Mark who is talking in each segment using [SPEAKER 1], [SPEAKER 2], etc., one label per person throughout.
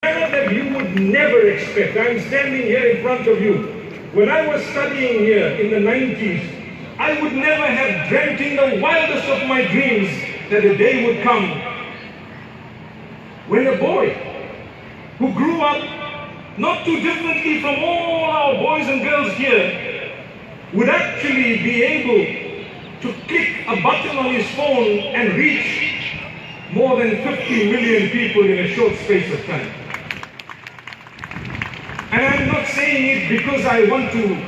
[SPEAKER 1] That you would never expect. I'm standing here in front of you. When I was studying here in the 90s, I would never have dreamt in the wildest of my dreams that a day would come when a boy who grew up not too differently from all our boys and girls here would actually be able to click a button on his phone and reach more than 50 million people in a short space of time. And I'm not saying it because I want to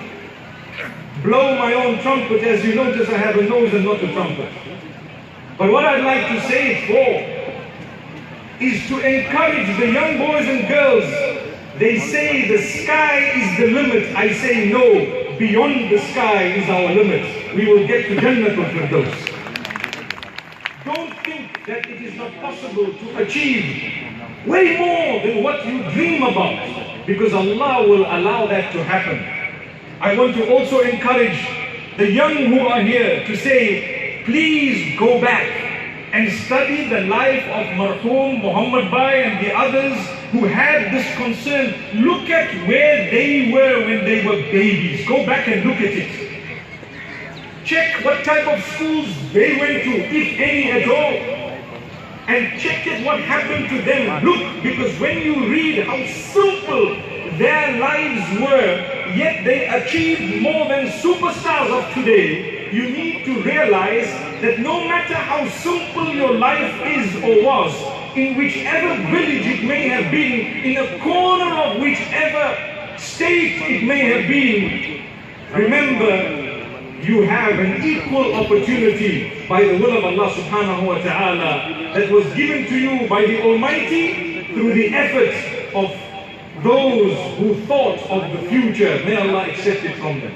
[SPEAKER 1] blow my own trumpet. As you notice, I have a nose and not a trumpet. But what I'd like to say it for is to encourage the young boys and girls. They say the sky is the limit. I say no, beyond the sky is our limit. We will get to Jannatul Firdaus. Don't think that it is not possible to achieve way more than what you dream about, because Allah will allow that to happen. I want to also encourage the young who are here to say, please go back and study the life of Marhum Muhammad Bhai and the others who had this concern. Look at where they were when they were babies. Go back and look at it. Check what type of schools they went to, if any at all. And check it what happened to them. Look, because when you read how simple their lives were, yet they achieved more than superstars of today, you need to realize that no matter how simple your life is or was, in whichever village it may have been, in a corner of whichever state it may have been, remember, you have an equal opportunity by the will of Allah subhanahu wa ta'ala that was given to you by the Almighty through the efforts of those who thought of the future. May Allah accept it from them.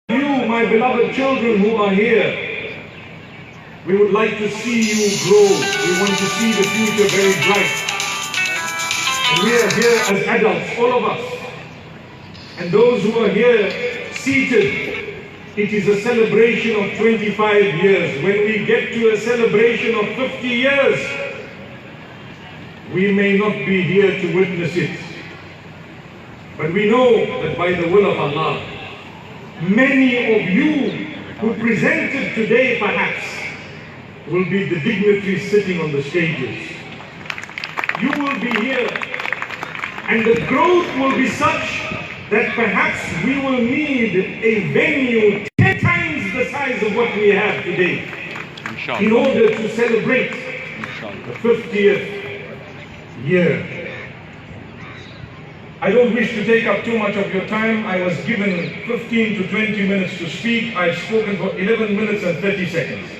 [SPEAKER 1] You, my beloved children who are here, we would like to see you grow. We want to see the future very bright. And we are here as adults, all of us. And those who are here seated, it is a celebration of 25 years. When we get to a celebration of 50 years, we may not be here to witness it. But we know that by the will of Allah, many of you who presented today perhaps will be the dignitaries sitting on the stages. You will be here, and the growth will be such that perhaps we will need a venue 10 times the size of what we have today in order to celebrate the 50th year. I don't wish to take up too much of your time. I was given 15 to 20 minutes to speak. I've spoken for 11 minutes and 30 seconds.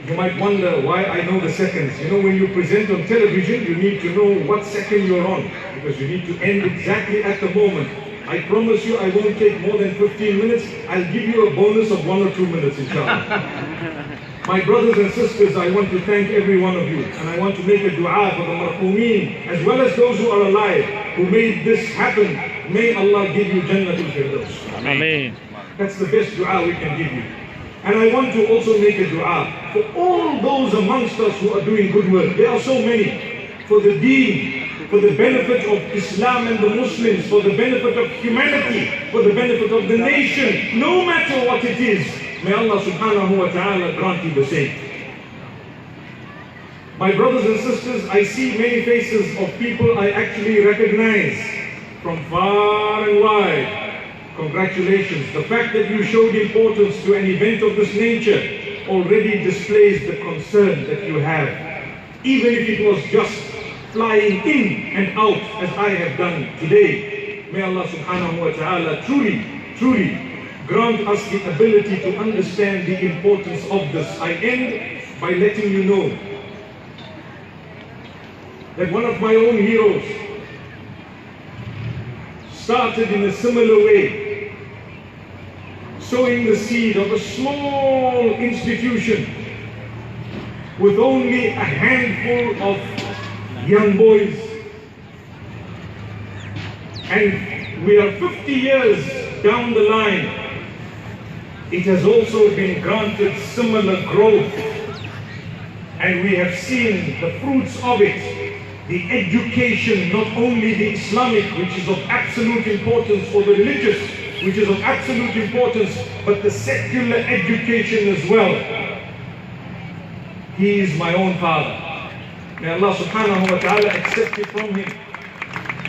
[SPEAKER 1] You might wonder why I know the seconds. You know, when you present on television, you need to know what second you're on, because you need to end exactly at the moment. I promise you I won't take more than 15 minutes. I'll give you a bonus of 1 or 2 minutes, inshallah. My brothers and sisters, I want to thank every one of you, and I want to make a dua for the marhumeen, as well as those who are alive, who made this happen. May Allah give you Jannatul Firdaus.
[SPEAKER 2] Ameen.
[SPEAKER 1] That's the best dua we can give you. And I want to also make a dua for all those amongst us who are doing good work. There are so many. For the deen, for the benefit of Islam and the Muslims, for the benefit of humanity, for the benefit of the nation, no matter what it is. May Allah subhanahu wa ta'ala grant you the same. My brothers and sisters, I see many faces of people I actually recognize from far and wide. Congratulations. The fact that you showed importance to an event of this nature already displays the concern that you have. Even if it was just flying in and out as I have done today. May Allah subhanahu wa ta'ala truly grant us the ability to understand the importance of this. I end by letting you know that one of my own heroes started in a similar way, sowing the seed of a small institution with only a handful of young boys. And we are 50 years down the line. It has also been granted similar growth. and we have seen the fruits of it. The education, not only the Islamic, which is of absolute importance, or the religious, which is of absolute importance, but the secular education as well. He is my own father. May Allah subhanahu wa ta'ala accept it from him.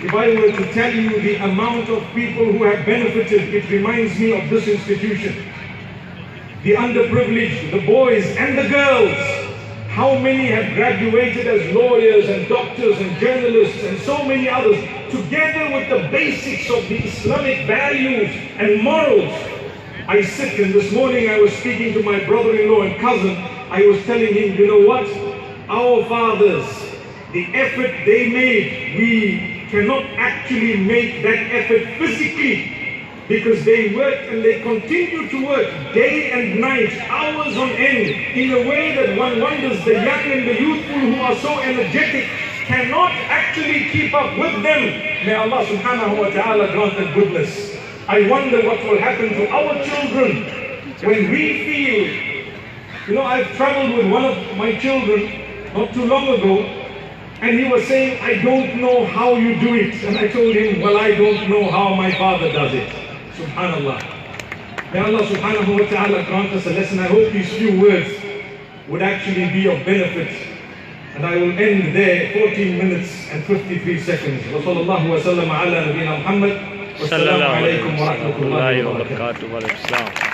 [SPEAKER 1] If I were to tell you the amount of people who have benefited, it reminds me of this institution. The underprivileged, the boys and the girls. How many have graduated as lawyers and doctors and journalists and so many others, together with the basics of the Islamic values and morals. I sit, and this morning I was speaking to my brother-in-law and cousin. I was telling him, you know what? Our fathers, the effort they made, we cannot actually make that effort physically, because they worked and they continue to work day and night, hours on end, in a way that one wonders the young and the youthful who are so energetic cannot actually keep up with them. May Allah subhanahu wa ta'ala grant that goodness. I wonder what will happen to our children when we feel, you know, I've traveled with one of my children not too long ago, and he was saying, I don't know how you do it. And I told him, well, I don't know how my father does it. Subhanallah. May Allah subhanahu wa ta'ala grant us a lesson. I hope these few words would actually be of benefit. And I will end there, 14 minutes and 53 seconds. Wa sallallahu wa sallam ala nabina Muhammad. Wassalamu alaikum wa rahmatullahi wa barakatuh.